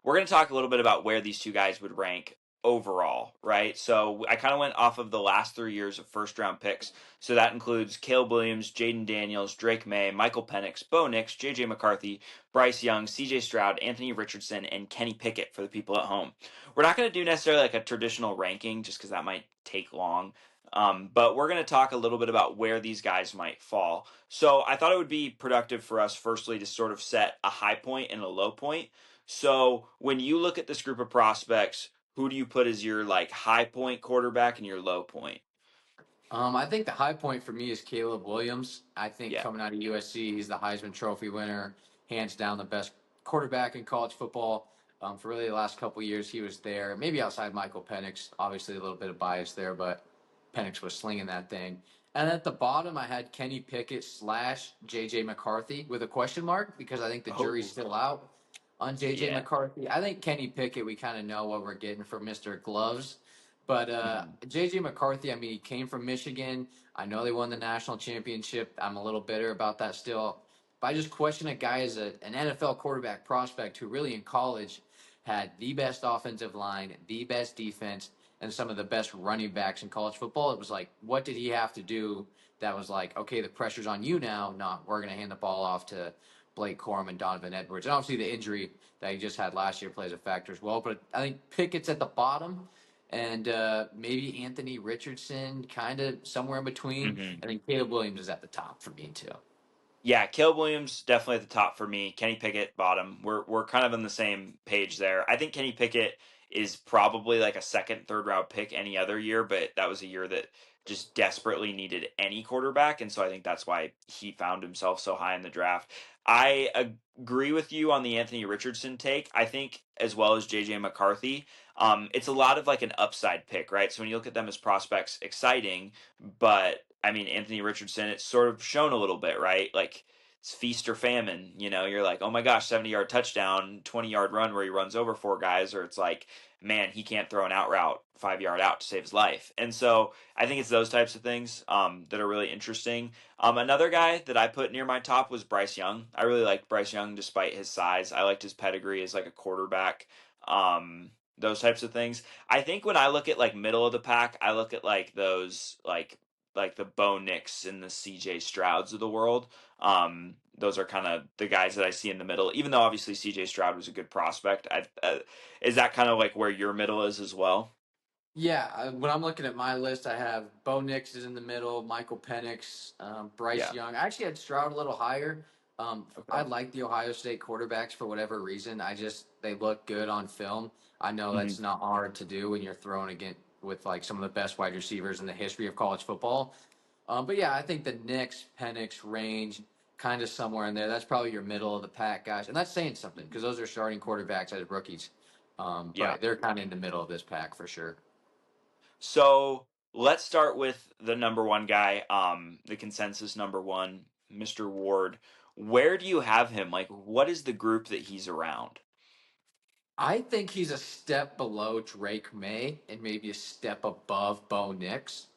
we're going to talk a little bit about where these two guys would rank overall, right? So I kind of went off of the last 3 years of first round picks. So that includes Caleb Williams, Jaden Daniels, Drake May, Michael Penix, Bo Nix, JJ McCarthy, Bryce Young, CJ Stroud, Anthony Richardson, and Kenny Pickett for the people at home. We're not going to do necessarily like a traditional ranking just because that might take long. But we're going to talk a little bit about where these guys might fall. So I thought it would be productive for us, firstly, to sort of set a high point and a low point. So when you look at this group of prospects, who do you put as your like high point quarterback and your low point? I think the high point for me is Caleb Williams. I think Yeah. coming out of USC, he's the Heisman Trophy winner, hands down the best quarterback in college football. For really the last couple of years, he was there. Maybe outside Michael Penix, obviously a little bit of bias there, but Penix was slinging that thing. And at the bottom, I had Kenny Pickett slash JJ McCarthy with a question mark because I think the jury's Oh, still out on JJ yeah. McCarthy. I think Kenny Pickett, we kind of know what we're getting from Mr. Gloves. But Mhm. JJ McCarthy, I mean, he came from Michigan. I know they won the national championship. I'm a little bitter about that still. But I just question a guy as an NFL quarterback prospect who really in college had the best offensive line, the best defense, and some of the best running backs in college football. It was like, what did he have to do that was like, okay, the pressure's on you now, not we're going to hand the ball off to Blake Corum and Donovan Edwards. And obviously the injury that he just had last year plays a factor as well. But I think Pickett's at the bottom and maybe Anthony Richardson, kind of somewhere in between. Mhm. And then Caleb Williams is at the top for me too. Yeah, Caleb Williams definitely at the top for me. Kenny Pickett bottom. We're kind of on the same page there. I think Kenny Pickett is probably like a second, third round pick any other year, but that was a year that just desperately needed any quarterback, and so I think that's why he found himself so high in the draft. I agree with you on the Anthony Richardson take. I think as well as JJ McCarthy, it's a lot of like an upside pick, right? So when you look at them as prospects, exciting, but I mean, Anthony Richardson, it's sort of shown a little bit, right? Like it's feast or famine. You're like, oh my gosh, 70-yard touchdown, 20-yard run where he runs over four guys, or it's like, man, he can't throw an out route 5 yard out to save his life. And so I think it's those types of things that are really interesting. Another guy that I put near my top was Bryce Young. I really liked Bryce Young despite his size. I liked his pedigree as like a quarterback. Those types of things. I think when I look at like middle of the pack, I look at like those like the Bo Nix and the CJ Strouds of the world. Those are kind of the guys that I see in the middle. Even though obviously CJ Stroud was a good prospect, is that kind of like where your middle is as well? Yeah, when I'm looking at my list, I have Bo Nix is in the middle, Michael Penix, Bryce Yeah. Young. I actually had Stroud a little higher. I Okay. like the Ohio State quarterbacks for whatever reason. They look good on film. I know Hmm. that's not hard to do when you're throwing against with like some of the best wide receivers in the history of college football. But yeah, I think the Nix Penix range, kind of somewhere in there. That's probably your middle of the pack guys, and that's saying something because those are starting quarterbacks as rookies. Yeah. But they're kind of in the middle of this pack for sure. So let's start with the number one guy, the consensus number one, Mr. Ward. Where do you have him? Like, what is the group that he's around? I think he's a step below Drake May and maybe a step above Bo Nix.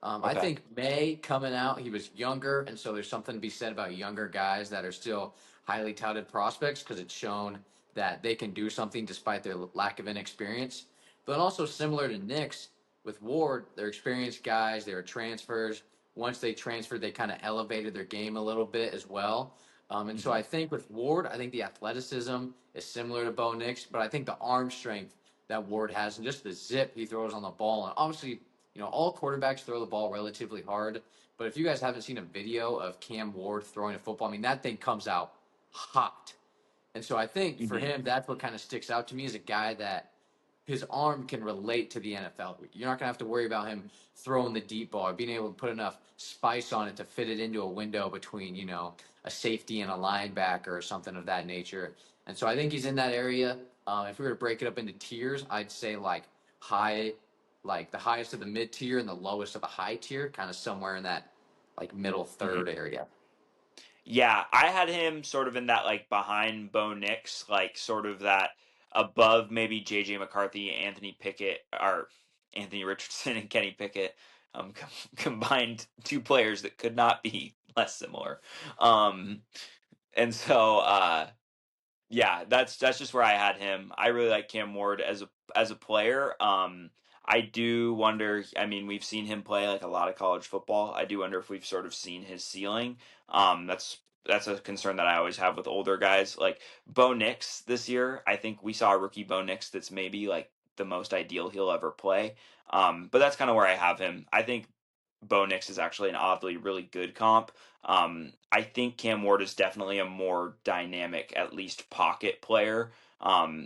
I Okay. think May coming out, he was younger, and so there's something to be said about younger guys that are still highly touted prospects because it's shown that they can do something despite their lack of inexperience. But also similar to Nix with Ward, they're experienced guys, they were transfers. Once they transferred, they kind of elevated their game a little bit as well. And so Hmm. I think with Ward, I think the athleticism is similar to Bo Nix, but I think the arm strength that Ward has and just the zip he throws on the ball, and obviously, all quarterbacks throw the ball relatively hard. But if you guys haven't seen a video of Cam Ward throwing a football, I mean, that thing comes out hot. And so I think for Hmm. him, that's what kind of sticks out to me as a guy that his arm can relate to the NFL. You're not going to have to worry about him throwing the deep ball or being able to put enough spice on it to fit it into a window between, a safety and a linebacker or something of that nature. And so I think he's in that area. If we were to break it up into tiers, I'd say like the highest of the mid tier and the lowest of the high tier, kind of somewhere in that like middle third Hmm. area. Yeah, I had him sort of in that like behind Bo Nix, like sort of that above maybe JJ McCarthy, Anthony Pickett, or Anthony Richardson and Kenny Pickett, combined two players that could not be less similar. Um, and so Yeah, that's just where I had him. I really like Cam Ward as a player. I do wonder. I mean, we've seen him play like a lot of college football. I do wonder if we've sort of seen his ceiling. That's a concern that I always have with older guys. Like Bo Nix this year, I think we saw a rookie Bo Nix that's maybe like the most ideal he'll ever play. But that's kind of where I have him. I think Bo Nix is actually an oddly really good comp. I think Cam Ward is definitely a more dynamic, at least pocket player.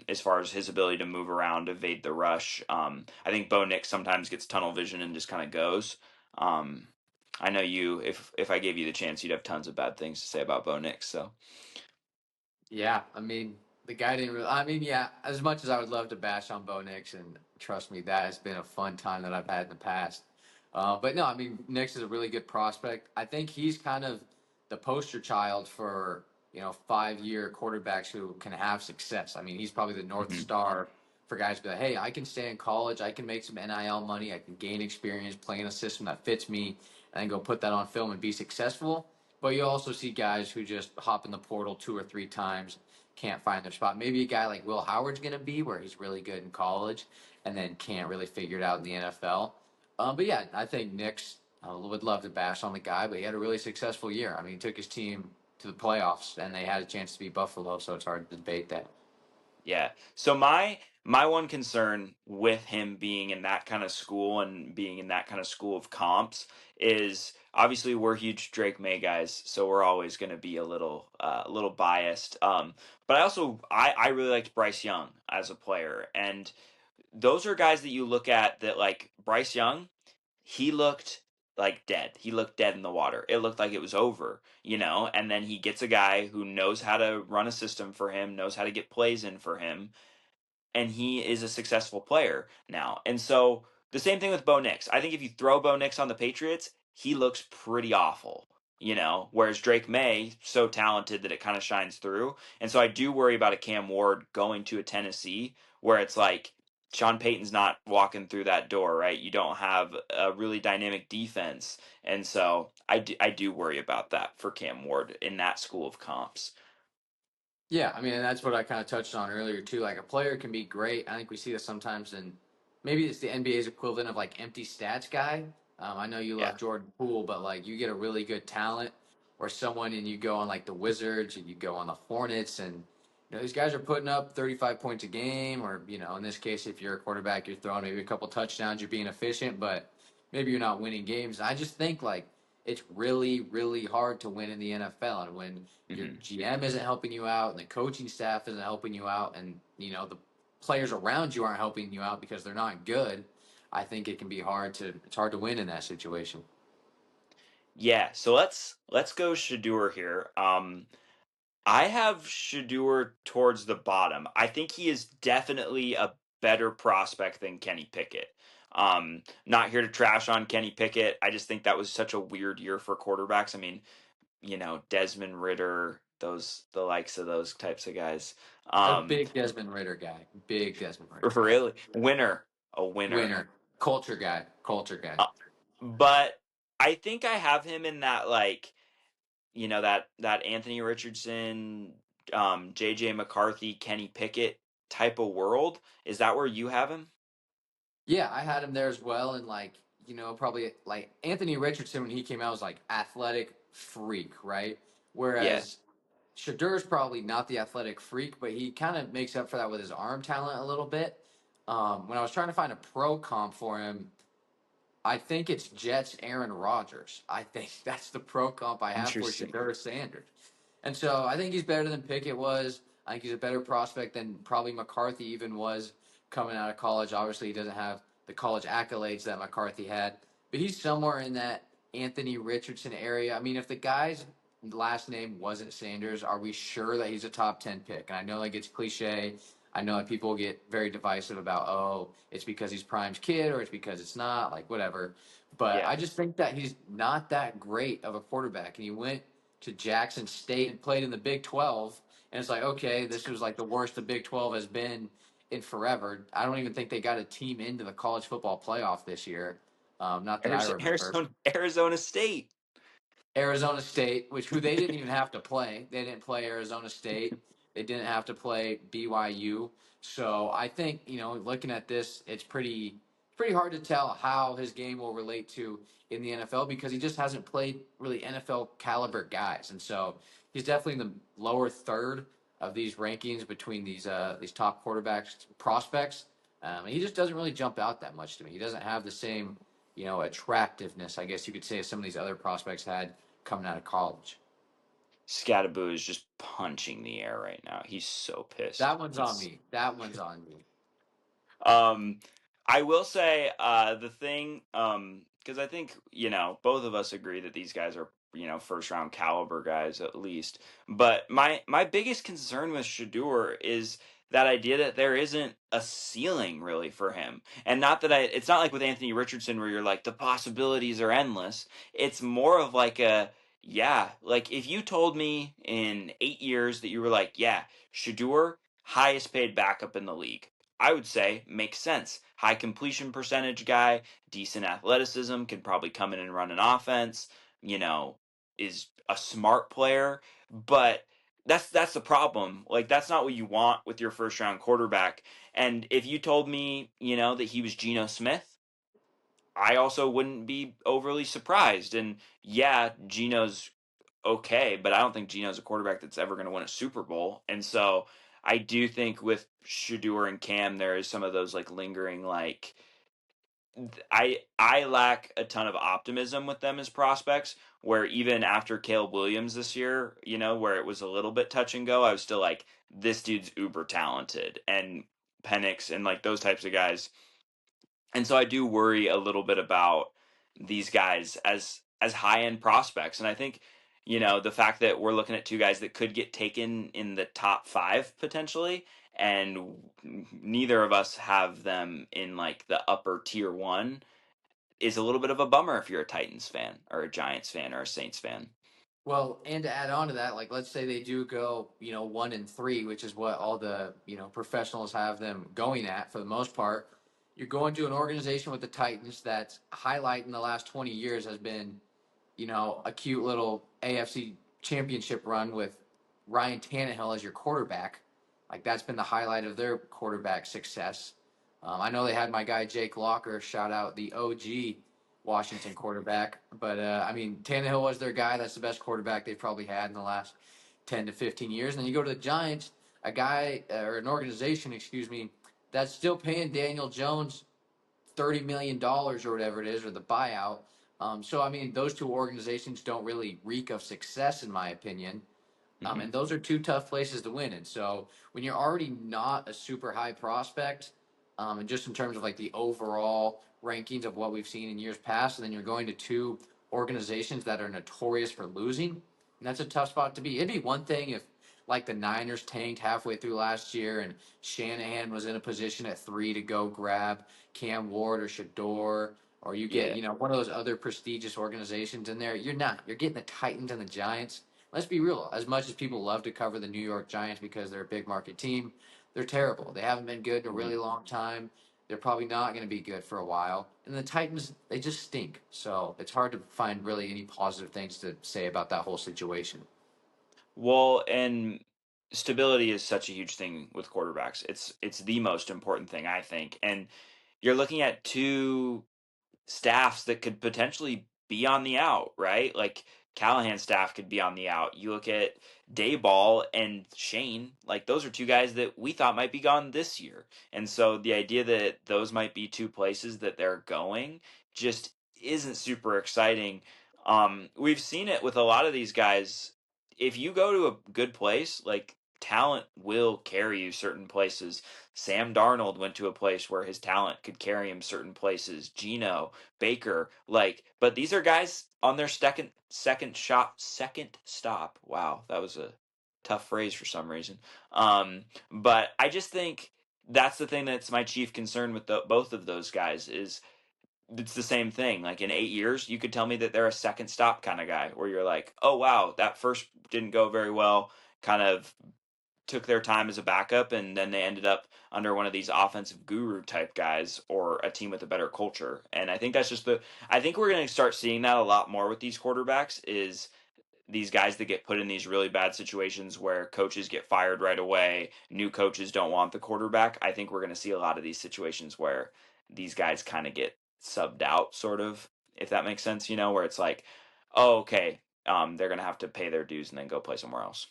As far as his ability to move around, evade the rush. I think Bo Nix sometimes gets tunnel vision and just kind of goes. Um, I know you. If I gave you the chance, you'd have tons of bad things to say about Bo Nix. So Yeah, I mean, the guy didn't really. I mean, yeah, as much as I would love to bash on Bo Nix, and trust me, that has been a fun time that I've had in the past. But no, I mean, Nix is a really good prospect. I think he's kind of the poster child for 5-year quarterbacks who can have success. I mean, he's probably the North mhm. Star for guys to be like, hey, I can stay in college, I can make some NIL money, I can gain experience, play in a system that fits me, and then go put that on film and be successful. But you also see guys who just hop in the portal 2 or 3 times, can't find their spot. Maybe a guy like Will Howard's going to be where he's really good in college and then can't really figure it out in the NFL. But yeah, I think Nick's would love to bash on the guy, but he had a really successful year. I mean, he took his team to the playoffs and they had a chance to beat Buffalo, so it's hard to debate that. Yeah. So my one concern with him being in that kind of school and being in that kind of school of comps is obviously we're huge Drake May guys, so we're always going to be a little biased. But I really liked Bryce Young as a player, and those are guys that you look at that like Bryce Young. He looked like dead. He looked dead in the water. It looked like it was over, you know? And then he gets a guy who knows how to run a system for him, knows how to get plays in for him, and he is a successful player now. And so the same thing with Bo Nix. I think if you throw Bo Nix on the Patriots, he looks pretty awful, you know, whereas Drake May, so talented that it kind of shines through. And so I do worry about a Cam Ward going to a Tennessee where it's like Sean Payton's not walking through that door, right? You don't have a really dynamic defense. And so I do worry about that for Cam Ward in that school of comps. Yeah, I mean, and that's what I kind of touched on earlier too. Like a player can be great. I think we see this sometimes in maybe it's the NBA's equivalent of like empty stats guy. I know you Yeah. love Jordan Poole, but like you get a really good talent or someone and you go on like the Wizards and you go on the Hornets and these guys are putting up 35 points a game or in this case if you're a quarterback you're throwing maybe a couple touchdowns, you're being efficient, but maybe you're not winning games. I just think like it's really, really hard to win in the NFL. And when your Hmm. GM isn't helping you out and the coaching staff isn't helping you out and the players around you aren't helping you out because they're not good, I think it can be it's hard to win in that situation. Yeah, so let's go Shadur here. I have Shadur towards the bottom. I think he is definitely a better prospect than Kenny Pickett. Not here to trash on Kenny Pickett. I just think that was such a weird year for quarterbacks. I mean, you know, Desmond Ritter, the likes of those types of guys. A Um, big Desmond Ritter guy. Big Desmond Ritter guy. really, a winner. Winner. Culture guy. Culture guy. Uh, but I think I have him in that like you know that Anthony Richardson, JJ McCarthy, Kenny Pickett type of world. Is that where you have him? Yeah, I had him there as well. And like, probably like Anthony Richardson when he came out was like athletic freak, right? Yeah, Whereas Shadur's probably not the athletic freak, but he kind of makes up for that with his arm talent a little bit. When I was trying to find a pro comp for him, I think it's Jets Aaron Rodgers. I think that's the pro comp I have for interesting. Shadur Sanders. And so I think he's better than Pickett was. I think he's a better prospect than probably McCarthy even was coming out of college. Obviously, he doesn't have the college accolades that McCarthy had, but he's somewhere in that Anthony Richardson area. I mean, if the guy's last name wasn't Sanders, are we sure that he's a top 10 pick? And I know like it's cliche. I know that people get very divisive about, oh, it's because he's Prime's kid or it's because it's not, like whatever. But Yeah, I just think that he's not that great of a quarterback. And he went to Jackson State and played in the Big 12. And it's like, okay, this was like the worst the Big 12 has been in forever. I don't even think they got a team into the college football playoff this year. Not that I remember. Arizona State. Arizona State, which who they didn't even have to play. They didn't play Arizona State. They didn't have to play BYU. So I think, looking at this, it's pretty hard to tell how his game will relate to in the NFL because he just hasn't played really NFL caliber guys. And so he's definitely in the lower third of these rankings between these top quarterbacks prospects. He just doesn't really jump out that much to me. He doesn't have the same, attractiveness, I guess you could say, as some of these other prospects had coming out of college. Scattaboo is just punching the air right now. He's so pissed. That one's on He's me. That one's on me. um I will say the thing because I think, both of us agree that these guys are, first round caliber guys at least. But my biggest concern with Shadur is that idea that there isn't a ceiling really for him. And not that it's not like with Anthony Richardson where you're like the possibilities are endless. It's more of like a yeah, like if you told me in 8 years that you were like, yeah, Shadur highest paid backup in the league, I would say makes sense. High completion percentage guy, decent athleticism, can probably come in and run an offense, you know, is a smart player, but that's the problem. Like that's not what you want with your first round quarterback. And if you told me, that he was Geno Smith, I also wouldn't be overly surprised. And yeah, Geno's okay, but I don't think Geno's a quarterback that's ever going to win a Super Bowl. And so I do think with Shadur and Cam, there is some of those like lingering like I lack a ton of optimism with them as prospects. Where even after Caleb Williams this year, where it was a little bit touch and go, I was still like, this dude's uber talented, and Penix and like those types of guys. And so I do worry a little bit about these guys as high end prospects. And I think, the fact that we're looking at two guys that could get taken in the top 5 potentially, and neither of us have them in like the upper tier 1, is a little bit of a bummer if you're a Titans fan or a Giants fan or a Saints fan. Well, and to add on to that, like let's say they do go, 1-3, which is what all the, professionals have them going at for the most part. You're going to an organization with the Titans that's highlight in the last 20 years has been, a cute little AFC championship run with Ryan Tannehill as your quarterback. Like that's been the highlight of their quarterback success. I know they had my guy Jake Locker, shout out the OG Washington quarterback, but I mean Tannehill was their guy. That's the best quarterback they've probably had in the last 10 to 15 years. And then you go to the Giants, a guy or an organization, excuse me, that's still paying Daniel Jones $30 million or whatever it is, or the buyout. So I mean, those two organizations don't really reek of success, in my opinion. Hmm. And those are two tough places to win. And so when you're already not a super high prospect, and just in terms of like the overall rankings of what we've seen in years past, and then you're going to two organizations that are notorious for losing, and that's a tough spot to be. It'd be one thing if like the Niners tanked halfway through last year and Shanahan was in a position at 3 to go grab Cam Ward or Shador, or you get, Yeah. one of those other prestigious organizations in there. You're not. You're getting the Titans and the Giants. Let's be real. As much as people love to cover the New York Giants because they're a big market team, they're terrible. They haven't been good in a Mhm. really long time. They're probably not going to be good for a while. And the Titans, they just stink. So it's hard to find really any positive things to say about that whole situation. Well, and stability is such a huge thing with quarterbacks. It's the most important thing, I think. And you're looking at two staffs that could potentially be on the out, right? Like Callahan's staff could be on the out. You look at Dayball and Shane, like those are two guys that we thought might be gone this year. And so the idea that those might be two places that they're going just isn't super exciting. We've seen it with a lot of these guys. If you go to a good place, like talent will carry you certain places. Sam Darnold went to a place where his talent could carry him certain places. Geno, Baker, like, but these are guys on their second stop. Wow, that was a tough phrase for some reason. But I just think that's the thing that's my chief concern with both of those guys is it's the same thing. Like in 8 years, you could tell me that they're a second stop kind of guy, where you're like, oh wow, that first didn't go very well. Kind of took their time as a backup, and then they ended up under one of these offensive guru type guys or a team with a better culture. And I think that's just I think we're going to start seeing that a lot more with these quarterbacks is these guys that get put in these really bad situations where coaches get fired right away, new coaches don't want the quarterback. I think we're going to see a lot of these situations where these guys kind of get subbed out, sort of, if that makes sense, where it's like, oh, okay, they're going to have to pay their dues and then go play somewhere else.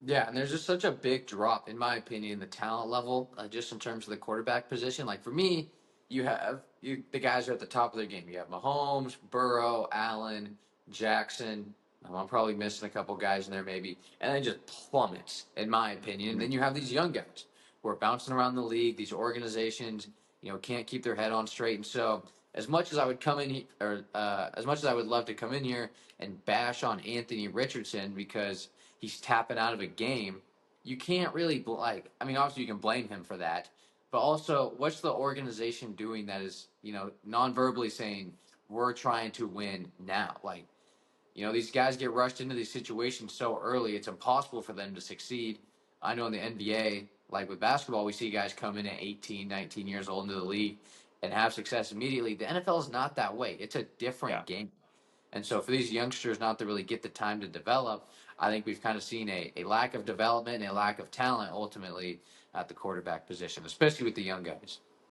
Yeah, and there's just such a big drop, in my opinion, the talent level, just in terms of the quarterback position. Like for me, the guys are at the top of their game. You have Mahomes, Burrow, Allen, Jackson. I'm probably missing a couple guys in there maybe, and then just plummets, in my opinion. And Mhm. then you have these young guys who are bouncing around the league. These organizations, can't keep their head on straight. And so, as much as I would come in, as much as I would love to come in here and bash on Anthony Richardson because he's tapping out of a game, you can't really I mean, obviously you can blame him for that, but also what's the organization doing that is non-verbally saying we're trying to win now? Like, these guys get rushed into these situations so early, it's impossible for them to succeed. I know in the NBA, like with basketball, we see guys come in at 18, 19 years old into the league and have success immediately. The NFL is not that way. It's a Yeah. different game. And so for these youngsters not to really get the time to develop, I think we've kind of seen a lack of development and a lack of talent ultimately at the quarterback position, especially with the young guys.